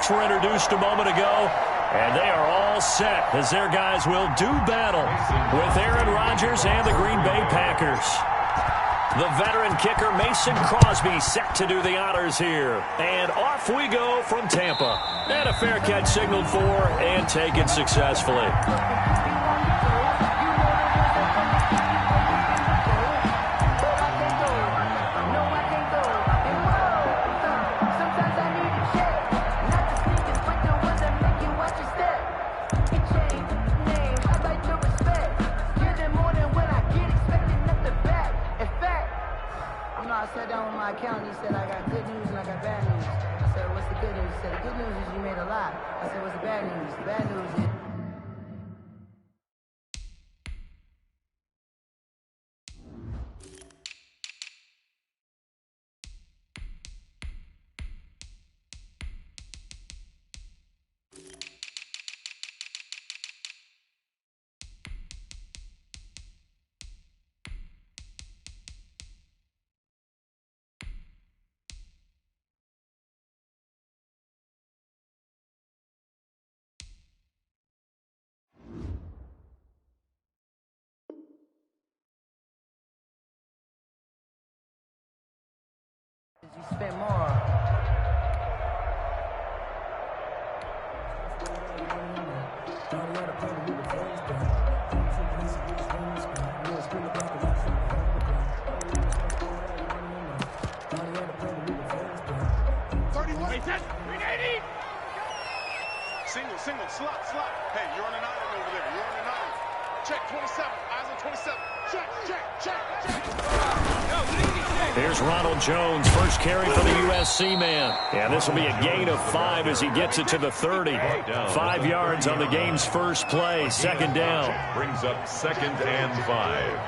backs were introduced a moment ago, and they are all set as their guys will do battle with Aaron Rodgers and the Green Bay Packers. The veteran kicker Mason Crosby set to do the honors here. And off we go from Tampa. And a fair catch signaled for and taken successfully. I sat down with my accountant. He said, I got good news and I got bad news. I said, what's the good news? He said, the good news is you made a lot. I said, what's the bad news? The bad news is... You spend more. Single, slot. Hey, you're on an island over there. You're on an island. Check 27. Eyes on 27. Check. Here's Ronald Jones, first carry for the USC man. And this will be a gain of 5 as he gets it to the 30. 5 yards on the game's first play. Second down. Brings up 2nd and 5.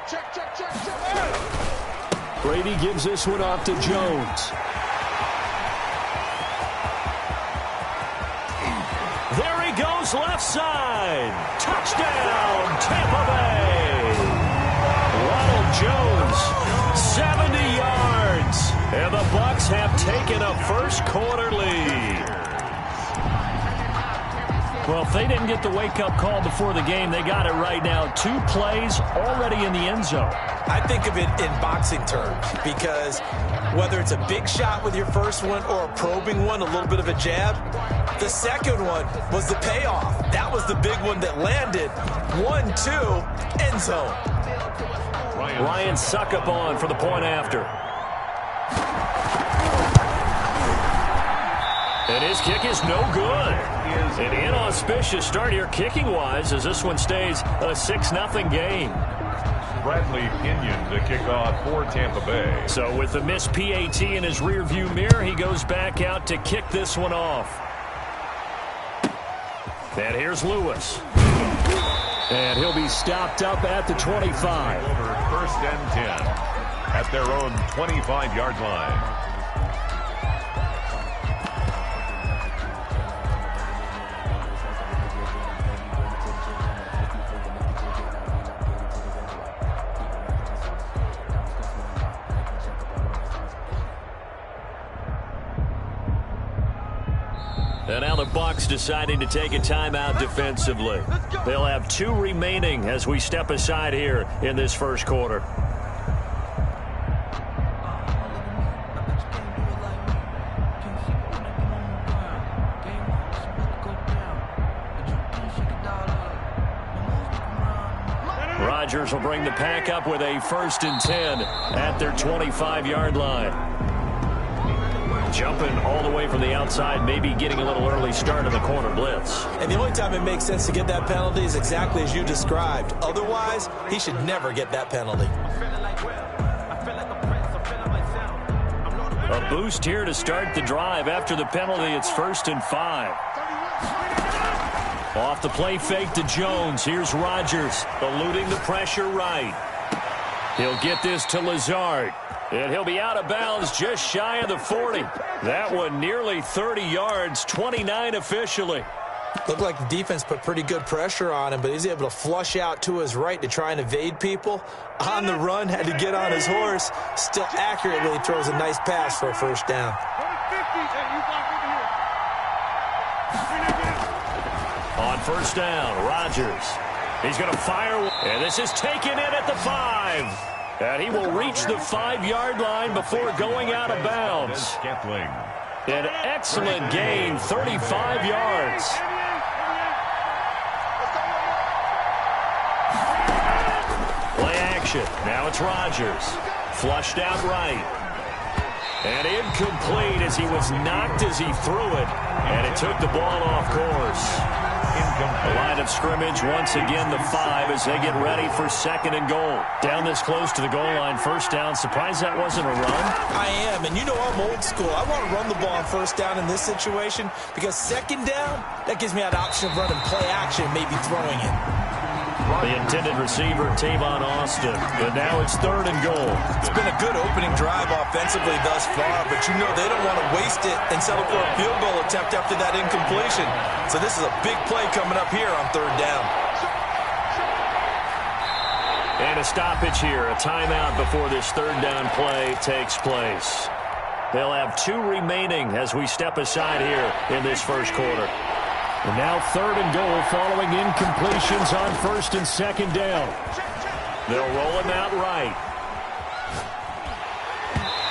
Check. Brady gives this one off to Jones. There he goes, left side. Touchdown, Tampa Bay. Ronald Jones, 70 yards. And the Bucs have taken a first quarter lead. Well, if they didn't get the wake-up call before the game, they got it right now. 2 plays already in the end zone. I think of it in boxing terms because whether it's a big shot with your first one or a probing one, a little bit of a jab, the second one was the payoff. That was the big one that landed. 1-2, end zone. Ryan Suckup on for the point after. And his kick is no good. An inauspicious start here kicking-wise as this one stays a 6-0 game. Bradley Pinion to kick off for Tampa Bay. So with the missed PAT in his rearview mirror, he goes back out to kick this one off. And here's Lewis. And he'll be stopped up at the 25. Over 1st and 10 at their own 25-yard line. And now the Bucs deciding to take a timeout defensively. They'll have 2 remaining as we step aside here in this first quarter. Rodgers will bring the pack up with a 1st and 10 at their 25-yard line. Jumping all the way from the outside, maybe getting a little early start in the corner blitz. And the only time it makes sense to get that penalty is exactly as you described. Otherwise, he should never get that penalty. A boost here to start the drive. After the penalty, it's 1st and 5. Off the play fake to Jones. Here's Rodgers, eluding the pressure right. He'll get this to Lazard. And he'll be out of bounds just shy of the 40. That one nearly 30 yards, 29 officially. Looked like the defense put pretty good pressure on him, but he's able to flush out to his right to try and evade people. On the run, had to get on his horse. Still accurately throws a nice pass for a 1st down. first down. Rodgers. He's going to fire. And this is taken in at the 5. And he will reach the 5-yard line before going out of bounds. An excellent gain, 35 yards. Play action. Now it's Rodgers. Flushed out right. And incomplete as he was knocked as he threw it. And it took the ball off course. The line of scrimmage, once again, the 5 as they get ready for 2nd and goal. Down this close to the goal line, first down. Surprised that wasn't a run? I am, and you know I'm old school. I want to run the ball on first down in this situation because 2nd down, that gives me that option of running play action, maybe throwing it. The intended receiver, Tavon Austin. But now it's 3rd and goal. It's been a good opening drive offensively thus far, but you know they don't want to waste it and settle for a field goal attempt after that incompletion. So this is a big play coming up here on 3rd down. And a stoppage here, a timeout before this 3rd down play takes place. They'll have 2 remaining as we step aside here in this first quarter. And now 3rd and goal following incompletions on 1st and 2nd down. They'll roll him out right.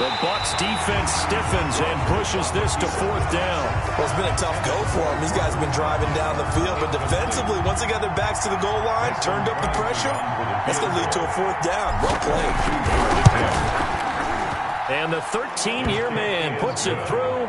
The Bucs defense stiffens and pushes this to 4th down. Well, it's been a tough go for them. These guys have been driving down the field, but defensively, once they got their backs to the goal line, turned up the pressure, that's going to lead to a 4th down. Well played. And the 13-year man puts it through.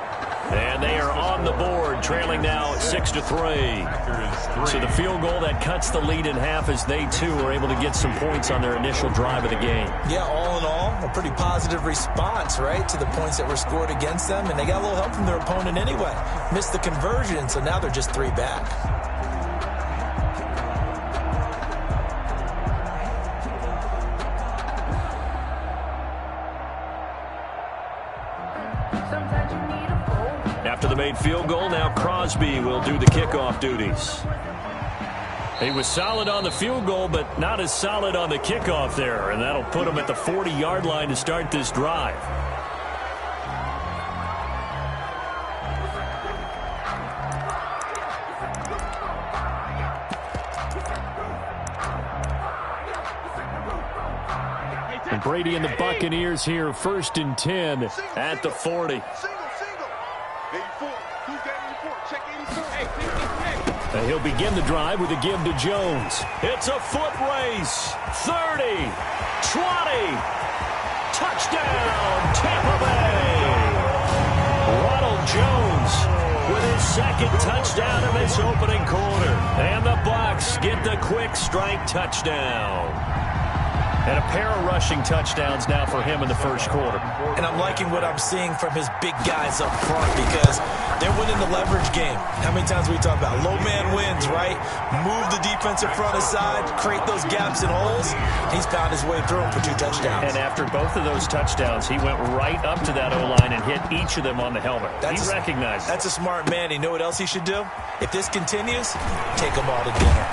And they are on the board, trailing now 6-3. So the field goal that cuts the lead in half as they, too, are able to get some points on their initial drive of the game. Yeah, all in all, a pretty positive response, right, to the points that were scored against them. And they got a little help from their opponent anyway. Missed the conversion, so now they're just 3 back. After the made field goal, now Crosby will do the kickoff duties. He was solid on the field goal, but not as solid on the kickoff there, and that'll put him at the 40-yard line to start this drive. And Brady and the Buccaneers here, 1st and 10 at the 40. And he'll begin the drive with a give to Jones. It's a foot race. 30, 20, touchdown, Tampa Bay. Ronald Jones with his 2nd touchdown in this opening quarter. And the Bucs get the quick strike touchdown. And a pair of rushing touchdowns now for him in the first quarter. And I'm liking what I'm seeing from his big guys up front because they're winning the leverage game. How many times we talk about low man wins, right? Move the defensive front aside, create those gaps and holes. He's found his way through them for 2 touchdowns. And after both of those touchdowns, he went right up to that O-line and hit each of them on the helmet. He recognized it. That's a smart man. You know what else he should do? If this continues, take them all to dinner.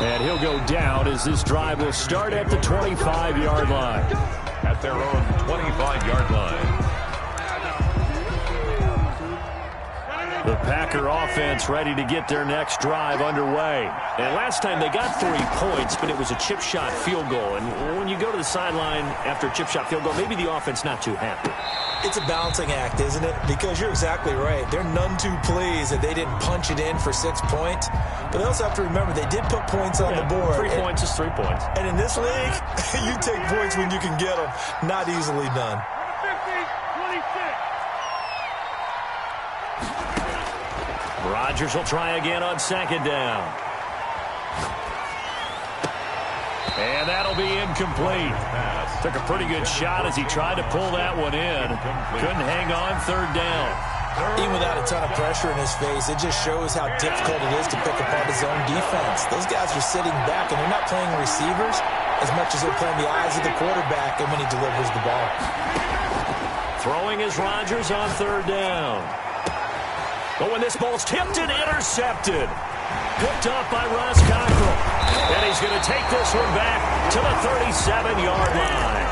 And he'll go down as this drive will start at the 25-yard line. At their own 25-yard line. The Packer offense ready to get their next drive underway. And last time they got 3 points, but it was a chip shot field goal. And when you go to the sideline after a chip shot field goal, maybe the offense not too happy. It's a balancing act, isn't it? Because you're exactly right. They're none too pleased that they didn't punch it in for 6 points. But they also have to remember they did put points on the board. 3 points is 3 points. And in this league, you take points when you can get them. Not easily done. Rodgers will try again on 2nd down. And that'll be incomplete. Took a pretty good shot as he tried to pull that one in. Couldn't hang on 3rd down. Even without a ton of pressure in his face, it just shows how difficult it is to pick apart his own defense. Those guys are sitting back, and they're not playing receivers as much as they're playing the eyes of the quarterback and when he delivers the ball. Throwing is Rodgers on 3rd down. But when this ball's tipped and intercepted. Picked off by Ross Cockrell. And he's going to take this one back to the 37-yard line.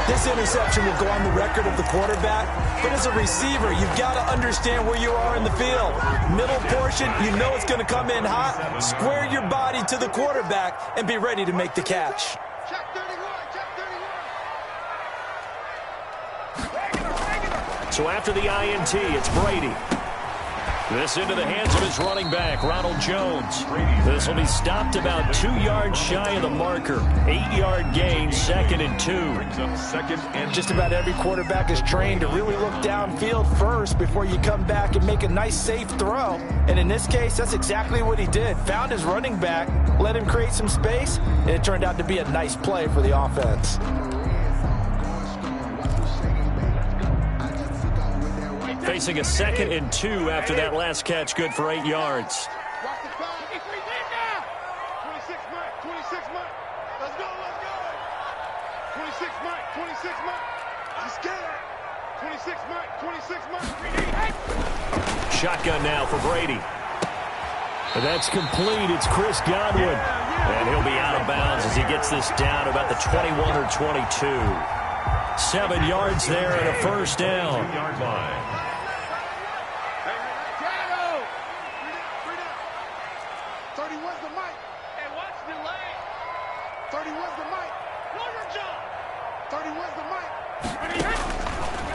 This interception will go on the record of the quarterback, but as a receiver, you've got to understand where you are in the field. Middle portion, you know it's going to come in hot. Square your body to the quarterback and be ready to make the catch. Check 31, check 31. So after the INT, it's Brady. This into the hands of his running back, Ronald Jones. This will be stopped about 2 yards shy of the marker. 8-yard gain, 2nd and 2. Brings up 2nd and Just about every quarterback is trained to really look downfield first before you come back and make a nice, safe throw. And in this case, that's exactly what he did. Found his running back, let him create some space, and it turned out to be a nice play for the offense. Facing a 2nd and 2 after that last catch, good for 8 yards. Watch the clock. 26 Mike, 26 Mike. Let's go, let's go. 26 Mike, 26 Mike. I'm scared. 26 Mike, 26 Mike. Shotgun now for Brady. And that's complete. It's Chris Godwin. And he'll be out of bounds as he gets this down about the 21 or 22. 7 yards there and a first down. 2-yard line. 31's the mic. Hey, watch the lane. 31's the mic. Know your job. 31's the mic.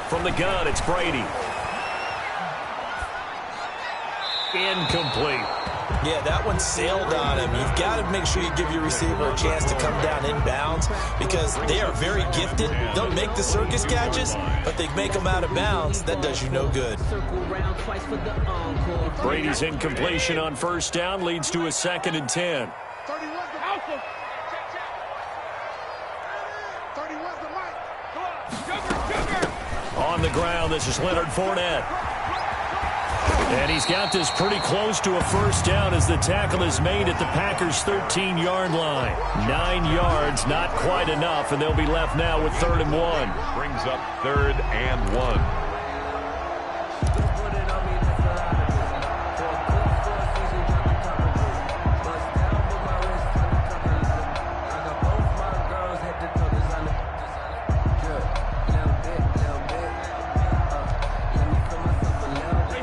From the gun, it's Brady. Incomplete. Yeah, that one sailed on him. You've got to make sure you give your receiver a chance to come down inbounds because they are very gifted. They'll make the circus catches, but they make them out of bounds. That does you no good. Brady's incompletion on first down leads to a 2nd and 10. 31's the alpha. 31's the mic. On the ground, this is Leonard Fournette. And he's got this pretty close to a first down as the tackle is made at the Packers' 13-yard line. 9 yards, not quite enough, and they'll be left now with 3rd and 1. Brings up 3rd and 1.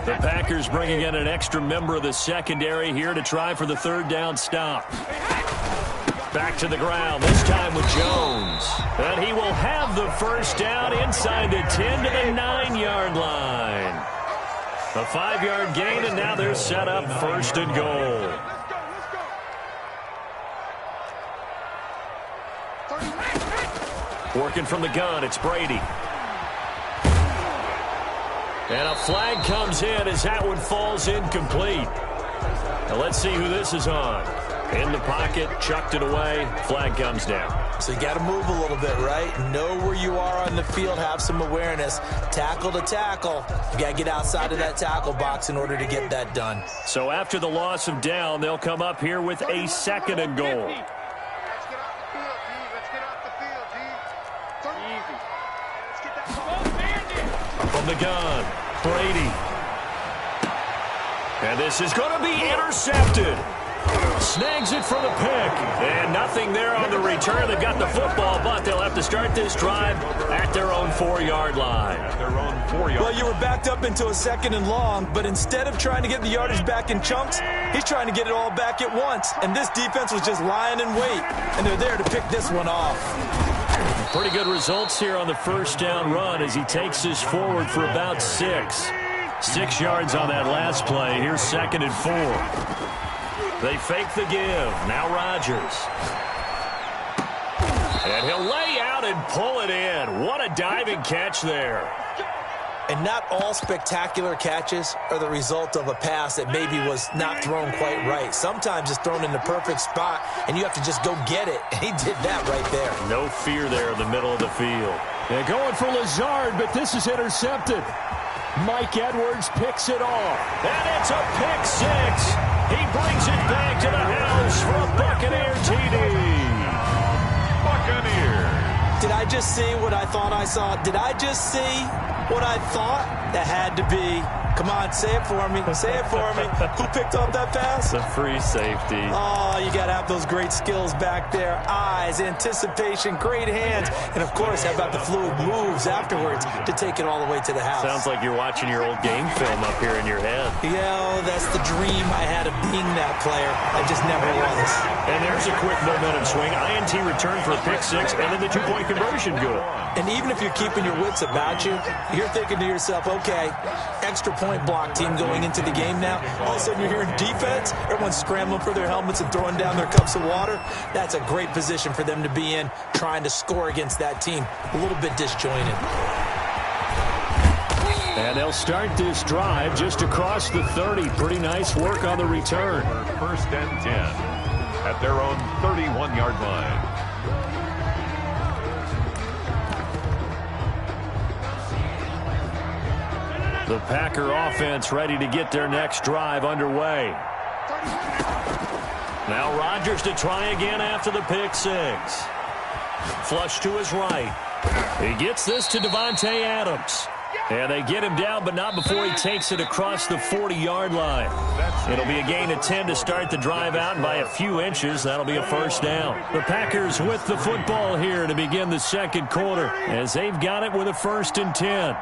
The Packers bringing in an extra member of the secondary here to try for the 3rd down stop. Back to the ground, this time with Jones. And he will have the first down inside the 10 to the 9-yard line. A 5-yard gain, and now they're set up 1st and goal. Working from the gun, it's Brady. And a flag comes in as that one falls incomplete. Now let's see who this is on. In the pocket, chucked it away, flag comes down. So you got to move a little bit, right? Know where you are on the field, have some awareness. Tackle to tackle. You got to get outside of that tackle box in order to get that done. So after the loss of down, they'll come up here with a 2nd and goal. Let's get off the field, D. Let's get off the field, D. Easy. Let's get that ball. From the gun, Brady. And this is going to be intercepted. Snags it for the pick. And nothing there on the return. They've got the football, but they'll have to start this drive at their own 4-yard line. At their own 4-yard. Well, you were backed up into a 2nd and long, but instead of trying to get the yardage back in chunks, he's trying to get it all back at once. And this defense was just lying in wait, and they're there to pick this one off. Pretty good results here on the first down run as he takes this forward for about 6. 6 yards on that last play. Here's 2nd and 4. They fake the give. Now Rodgers. And he'll lay out and pull it in. What a diving catch there. And not all spectacular catches are the result of a pass that maybe was not thrown quite right. Sometimes it's thrown in the perfect spot, and you have to just go get it. And he did that right there. No fear there in the middle of the field. They're going for Lazard, but this is intercepted. Mike Edwards picks it off. And it's a pick 6. He brings it back to the house for a Buccaneer TD. Buccaneer. Did I just see what I thought I saw? Did I just see what I thought? That had to be Come on, say it for me. Say it for me. Who picked up that pass? The free safety. Oh, you got to have those great skills back there. Eyes, anticipation, great hands. And, of course, how about the fluid moves afterwards to take it all the way to the house? Sounds like you're watching your old game film up here in your head. Yeah, that's the dream I had of being that player. I just never was. And there's a quick momentum swing. INT return for a pick six, and then the two-point conversion good. And even if you're keeping your wits about you, you're thinking to yourself, okay, extra point block team going into the game now. All of a sudden you're hearing defense. Everyone's scrambling for their helmets and throwing down their cups of water. That's a great position for them to be in, trying to score against that team. A little bit disjointed. And they'll start this drive just across the 30. Pretty nice work on the return. First and 10 at their own 31-yard line. The Packer offense ready to get their next drive underway. Now Rodgers to try again after the pick six. Flush to his right. He gets this to Devontae Adams. And they get him down, but not before he takes it across the 40-yard line. It'll be a gain of 10 to start the drive out, and by a few inches, that'll be a first down. The Packers with the football here to begin the second quarter, as they've got it with a 1st and 10.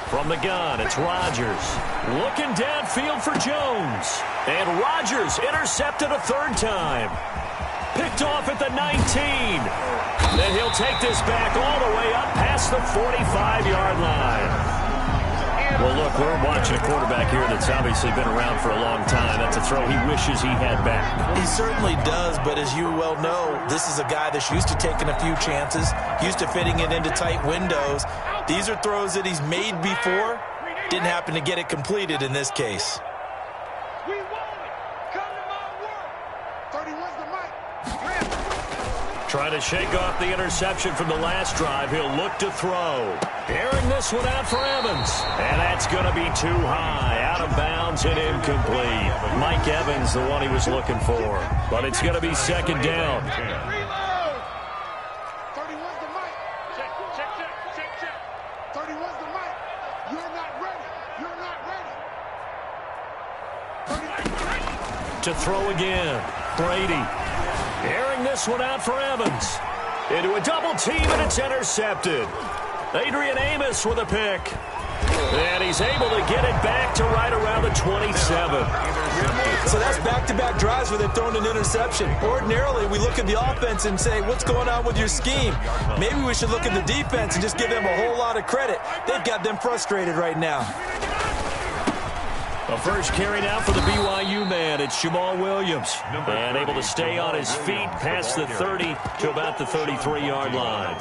From the gun, it's Rodgers. Looking downfield for Jones. And Rodgers intercepted a third time. Picked off at the 19. Then he'll take this back all the way up past the 45-yard line. Well, look, we're watching a quarterback here that's obviously been around for a long time. That's a throw he wishes he had back. He certainly does, but as you well know, this is a guy that's used to taking a few chances, used to fitting it into tight windows. These are throws that he's made before. Didn't happen to get it completed in this case. Trying to shake off the interception from the last drive. He'll look to throw. Airing this one out for Evans. And that's going to be too high. Out of bounds and incomplete. Mike Evans, the one he was looking for. But it's going to be second down. Reload! 31's the mic. Check. 31's the mic. You're not ready. To throw again. Brady. Airing this one out for Evans. Into a double team, and it's intercepted. Adrian Amos with a pick. And he's able to get it back to right around the 27. So that's back-to-back drives where they've thrown an interception. Ordinarily, we look at the offense and say, what's going on with your scheme? Maybe we should look at the defense and just give them a whole lot of credit. They've got them frustrated right now. A first carry now for the BYU man. It's Jamal Williams. And able to stay on his feet past the 30 to about the 33-yard line.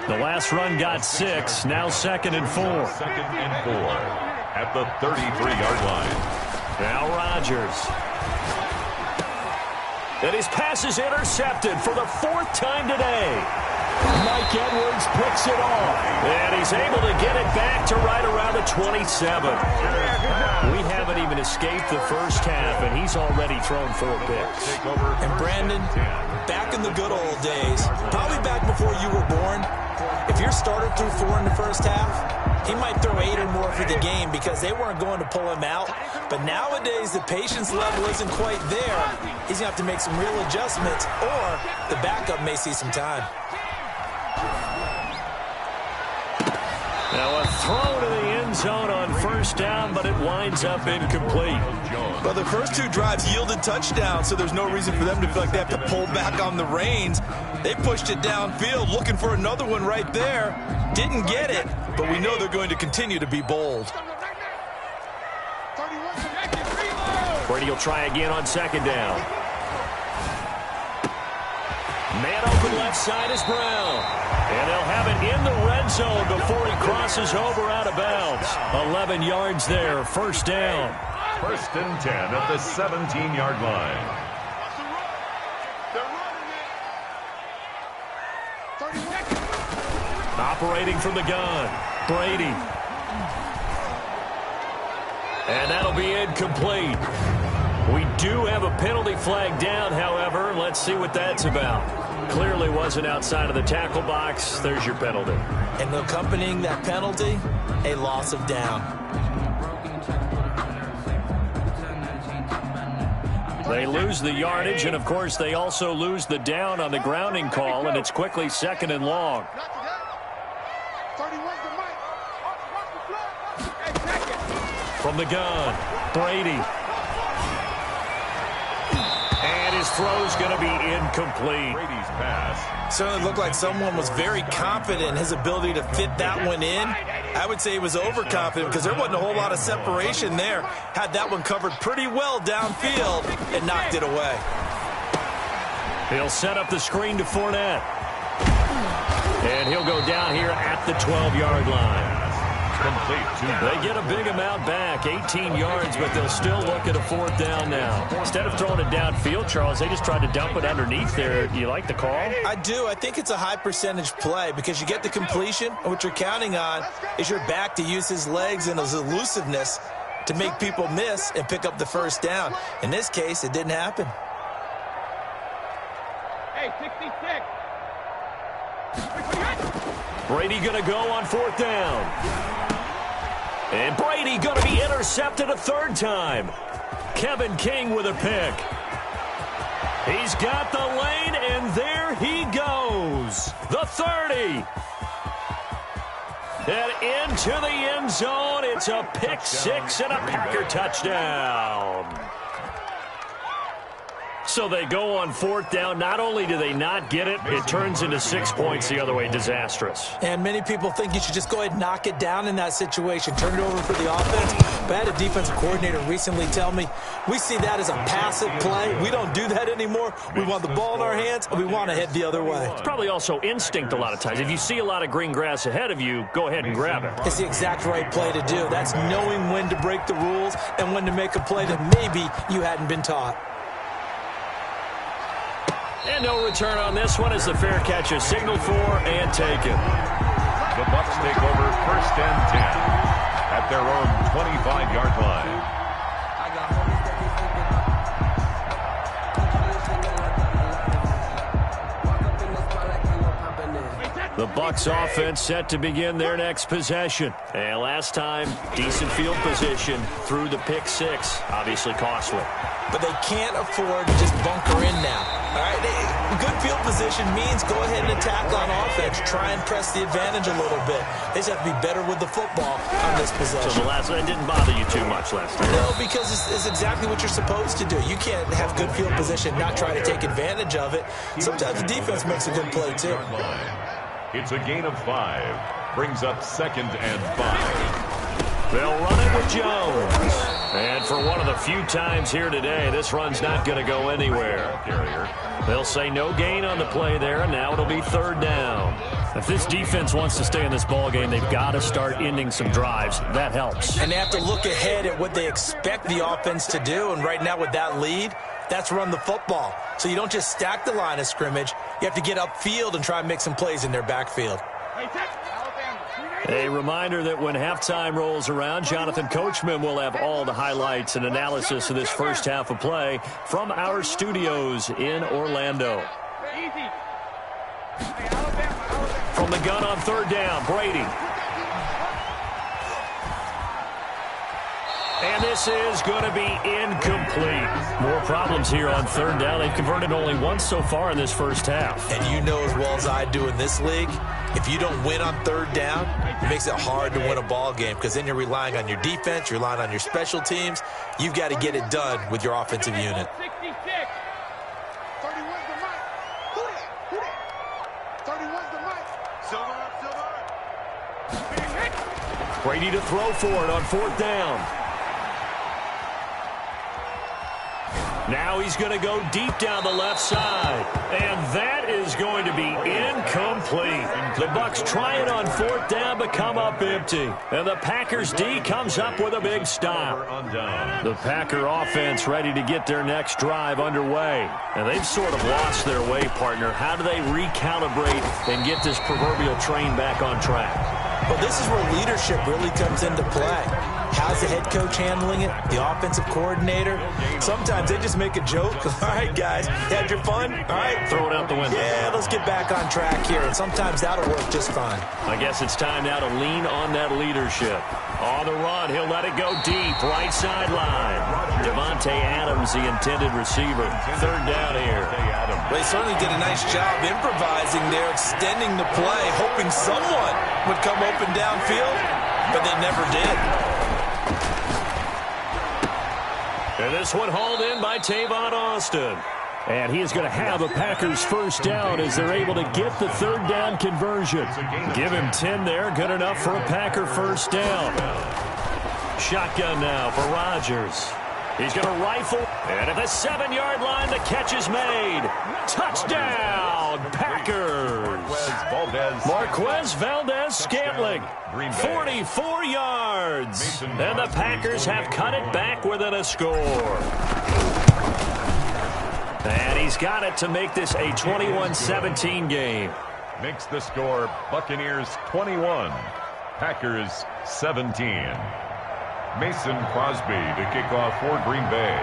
The last run got 6. Now 2nd and 4. 2nd and 4 at the 33-yard line. Now Rodgers. And his pass is intercepted for the 4th time today. Mike Edwards picks it off. And he's able to get it back to right around the 27. We haven't even escaped the first half, and he's already thrown 4 picks. And Brandon, back in the good old days, probably back before you were born, if your starter threw 4 in the first half, he might throw 8 or more for the game because they weren't going to pull him out. But nowadays, the patience level isn't quite there. He's going to have to make some real adjustments, or the backup may see some time. Now a throw to the end zone on first down, but it winds up incomplete. Well, the first 2 drives yielded touchdowns, so there's no reason for them to feel like they have to pull back on the reins. They pushed it downfield, looking for another one right there. Didn't get it, but we know they're going to continue to be bold. Brady will try again on 2nd down. Man open left side is Brown. And they'll have it in the red zone before he crosses over out of bounds. 11 yards there, first down. 1st and 10 at the 17-yard line. Operating from the gun, Brady. And that'll be incomplete. We do have a penalty flag down, however. Let's see what that's about. Clearly wasn't outside of the tackle box. There's your penalty. And accompanying that penalty, a loss of down. They lose the yardage, and, of course, they also lose the down on the grounding call, and it's quickly 2nd and long. From the gun, Brady. And his throw's going to be incomplete. Brady's pass. Certainly looked like someone was very confident in his ability to fit that one in. I would say he was overconfident because there wasn't a whole lot of separation there. Had that one covered pretty well downfield and knocked it away. He'll set up the screen to Fournette. And he'll go down here at the 12-yard line. Complete. They get a big amount back, 18 yards, but they'll still look at a 4th down now. Instead of throwing it downfield, Charles, they just tried to dump it underneath there. You like the call? I do. I think it's a high percentage play because you get the completion, and what you're counting on is your back to use his legs and his elusiveness to make people miss and pick up the 1st down. In this case, it didn't happen. Hey, 66. Brady going to go on 4th down. And Brady going to be intercepted a 3rd time. Kevin King with a pick. He's got the lane, and there he goes. The 30. And into the end zone. It's a pick 6 and a Packer touchdown. So they go on 4th down. Not only do they not get it, it turns into 6 points the other way. Disastrous. And many people think you should just go ahead and knock it down in that situation. Turn it over for the offense. But I had a defensive coordinator recently tell me, we see that as a passive play. We don't do that anymore. We want the ball in our hands, and we want to head the other way. It's probably also instinct a lot of times. If you see a lot of green grass ahead of you, go ahead and grab it. It's the exact right play to do. That's knowing when to break the rules and when to make a play that maybe you hadn't been taught. And no return on this one as the fair catch is signaled for and taken. The Bucs take over 1st and 10 at their own 25-yard line. The Bucs offense set to begin their next possession. And last time, decent field position through the pick 6. Obviously costly. But they can't afford to just bunker in now. All right, good field position means go ahead and attack on offense. Try and press the advantage a little bit. They just have to be better with the football on this possession. So the last one didn't bother you too much last time? No, because it's exactly what you're supposed to do. You can't have good field position, not try to take advantage of it. Sometimes the defense makes a good play, too. It's a gain of 5. Brings up 2nd and 5. They'll run it with Jones. And for one of the few times here today, this run's not going to go anywhere. They'll say no gain on the play there, and now it'll be 3rd down. If this defense wants to stay in this ballgame, they've got to start ending some drives. That helps. And they have to look ahead at what they expect the offense to do, and right now with that lead, that's run the football. So you don't just stack the line of scrimmage. You have to get upfield and try and make some plays in their backfield. A reminder that when halftime rolls around, Jonathan Coachman will have all the highlights and analysis of this first half of play from our studios in Orlando. From the gun on 3rd down, Brady. And this is going to be incomplete. More problems here on 3rd down. They've converted only once so far in this first half. And you know as well as I do in this league, if you don't win on 3rd down, it makes it hard to win a ball game because then you're relying on your defense, you're relying on your special teams. You've got to get it done with your offensive unit. 66. 31's the mic. Who that? 31's the mic. Silver. Brady to throw for it on 4th down. Now he's going to go deep down the left side. And that is going to be incomplete. The Bucs try it on 4th down, but come up empty. And the Packers D comes up with a big stop. The Packer offense ready to get their next drive underway. And they've sort of lost their way, partner. How do they recalibrate and get this proverbial train back on track? Well, this is where leadership really comes into play. How's the head coach handling it? The offensive coordinator? Sometimes they just make a joke. All right, guys, you had your fun? All right. Throw it out the window. Yeah, let's get back on track here, and sometimes that'll work just fine. I guess it's time now to lean on that leadership. On the run, he'll let it go deep, right sideline. Devontae Adams, the intended receiver. Third down here. Well, he certainly did a nice job improvising there, extending the play, hoping someone would come open downfield, but they never did. And this one hauled in by Tavon Austin. And he is going to have a Packers first down as they're able to get the third down conversion. Give him 10 there. Good enough for a Packer first down. Shotgun now for Rodgers. He's going to rifle. And at the 7-yard line, the catch is made. Touchdown, Packers. Marquez Valdez-Scantling. 44 yards. And the Packers have cut it back within a score. And he's got it to make this a 21-17 game. Makes the score Buccaneers 21, Packers 17. Mason Crosby to kick off for Green Bay.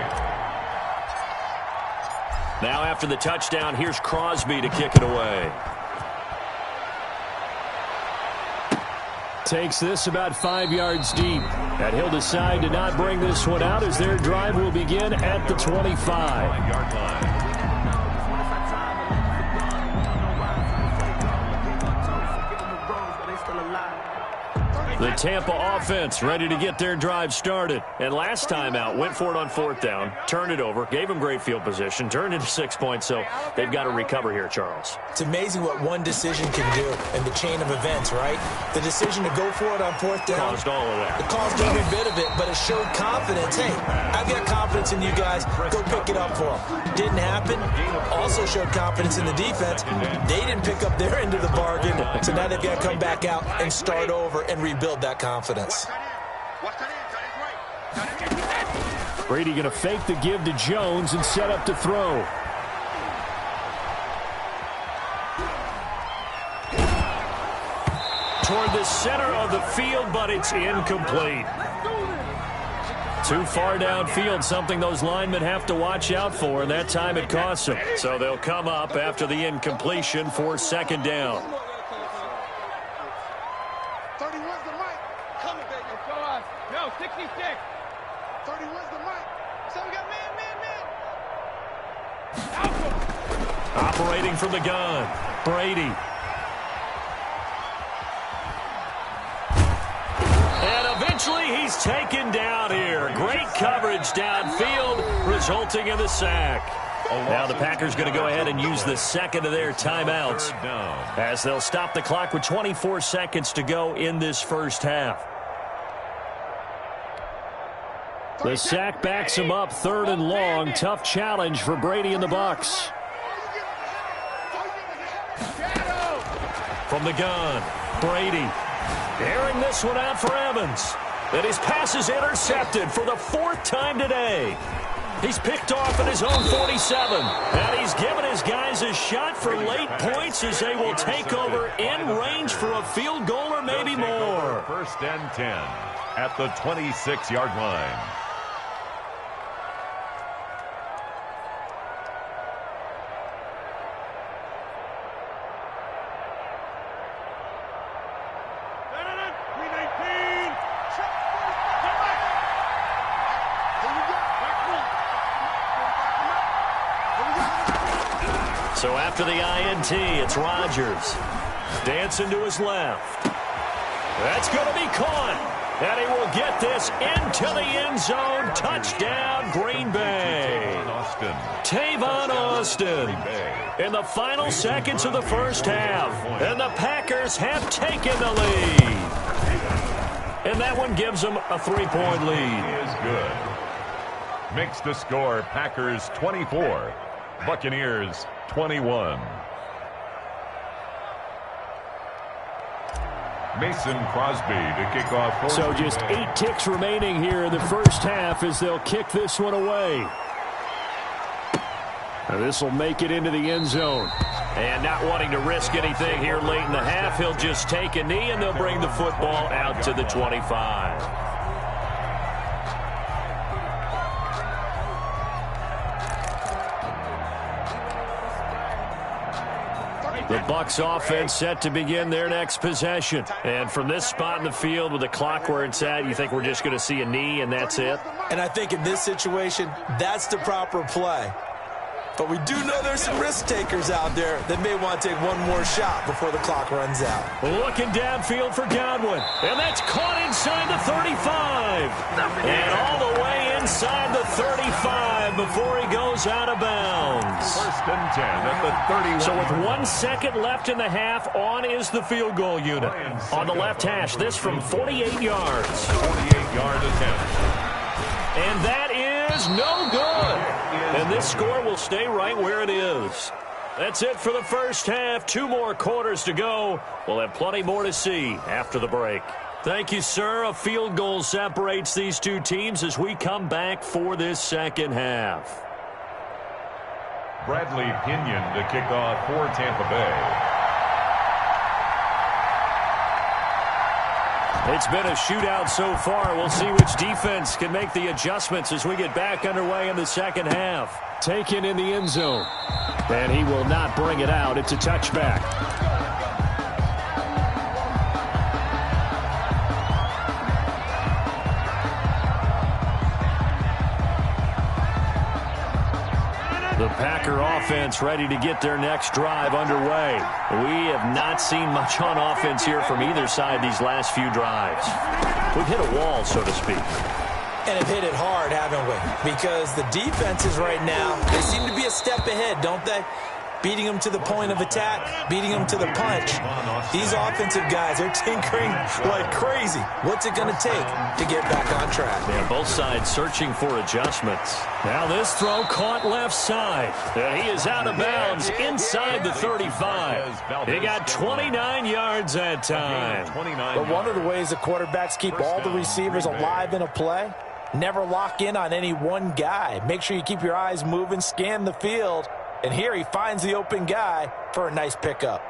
Now after the touchdown, here's Crosby to kick it away. Takes this about 5 yards deep. And he'll decide to not bring this one out as their drive will begin at the 25-yard line. The Tampa offense ready to get their drive started. And last time out, went for it on fourth down, turned it over, gave them great field position, turned into 6 points, so they've got to recover here, Charles. It's amazing what one decision can do in the chain of events, right? The decision to go for it on fourth down. Caused all of that. It caused every bit of it, but it showed confidence. Hey, I've got confidence in you guys. Go pick it up for them. Didn't happen. Also showed confidence in the defense. They didn't pick up their end of the bargain, so now they've got to come back out and start over and rebuild that confidence. Brady going to fake the give to Jones and set up to throw. Toward the center of the field, but it's incomplete. Too far downfield, something those linemen have to watch out for, and that time it costs them. So they'll come up after the incompletion for second down. 31's the mic. Coming, baby. Show us. No, 66. 31's the mic. So we got man. Operating from the gun, Brady. And eventually he's taken down here. Great coverage downfield, resulting in the sack. Now the Packers going to go ahead and use the second of their timeouts as they'll stop the clock with 24 seconds to go in this first half. The sack backs him up, third and long. Tough challenge for Brady and the Bucs. From the gun, Brady airing this one out for Evans. And his pass is intercepted for the fourth time today. He's picked off at his own 47. And he's given his guys a shot for late points as they will take over in range for a field goal or maybe more. First and 10 at the 26-yard line. So after the INT, it's Rodgers. Dancing to his left. That's going to be caught. And he will get this into the end zone. Touchdown, Green Bay. Tavon Austin. In the final seconds of the first half. And the Packers have taken the lead. And that one gives them a 3-point lead. He is good. Makes the score Packers 24. Buccaneers 21. Mason Crosby to kick off. So just 8 ticks remaining here in the first half as they'll kick this one away. This will make it into the end zone. And not wanting to risk anything here late in the half, he'll just take a knee and they'll bring the football out to the 25. The Bucs offense set to begin their next possession. And from this spot in the field with the clock where it's at, you think we're just going to see a knee and that's it? And I think in this situation, that's the proper play. But we do know there's some risk takers out there that may want to take one more shot before the clock runs out. Looking downfield for Godwin. And that's caught inside the 35. And all the way inside the 35 before he goes out of bounds. First and 10 at the 31. So with 1 second left in the half, on is the field goal unit. On the left hash, this from 48 yards. 48-yard attempt. And that is no good. And this score will stay right where it is. That's it for the first half. 2 more quarters to go. We'll have plenty more to see after the break. Thank you, sir. A field goal separates these two teams as we come back for this second half. Bradley Pinion to kick off for Tampa Bay. It's been a shootout so far. We'll see which defense can make the adjustments as we get back underway in the second half. Taken in the end zone. And he will not bring it out. It's a touchback. The Packer offense ready to get their next drive underway. We have not seen much on offense here from either side these last few drives. We've hit a wall, so to speak. And have hit it hard, haven't we? Because the defenses right now, they seem to be a step ahead, don't they? Beating them to the point of attack, beating them to the punch. These offensive guys, they're tinkering like crazy. What's it going to take to get back on track? Yeah, both sides searching for adjustments. Now this throw caught left side. And he is out of bounds inside the 35. He got 29 yards that time. But one of the ways the quarterbacks keep all the receivers alive in a play, never lock in on any one guy. Make sure you keep your eyes moving, scan the field. And here he finds the open guy for a nice pickup.